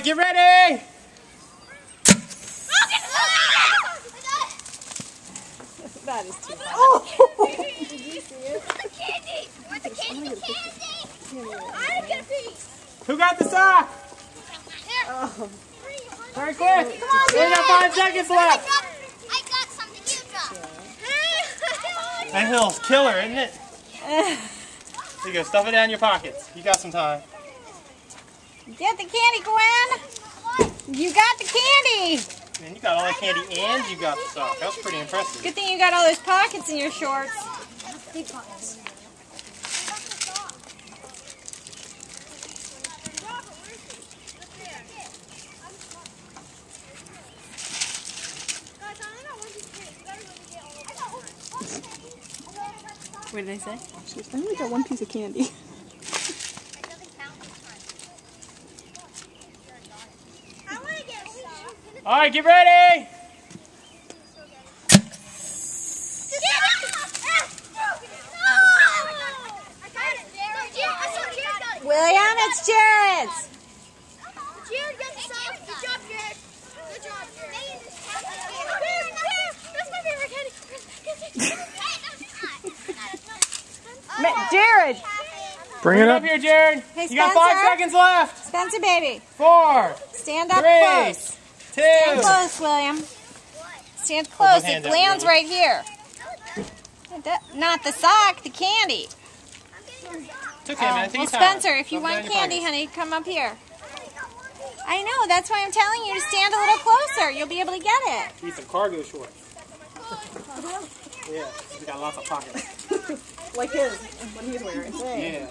get ready! That is too funny. Oh! Did you see it? The candy! Where's the candy? The candy! I didn't get a piece! Who got the sock? Oh. Very quick! We got 5 seconds left! I got something you dropped. That hill's killer, isn't it? Here you go, stuff it down in your pockets. You got some time. Get the candy, Gwen! You got the candy! Man, you got all that candy and you got the sock. That's pretty impressive. Good thing you got all those pockets in your shorts. Big pockets. What did they say? She was, I only got one piece of candy. All right, get ready! William, it's Jared's! Jared got the sock. Good job, Jared. Good job, Jared. That's my favorite candy. Jared! Bring it up here, Jared. Hey, You got Spencer. 5 seconds left. Spencer, baby. 4, Stand up 3, close. 2. Stand close, William. Stand close. hand It up, lands baby. right here. Not the sock, the candy. It's okay, man. Take Well, your time. Spencer, if you Stuff it down want in your candy, pockets. honey, come up here. I know. That's why I'm telling you to stand a little closer. You'll be able to get it. Need some cargo shorts. Yeah, we got lots of pockets. Like his, what he's wearing. Yeah.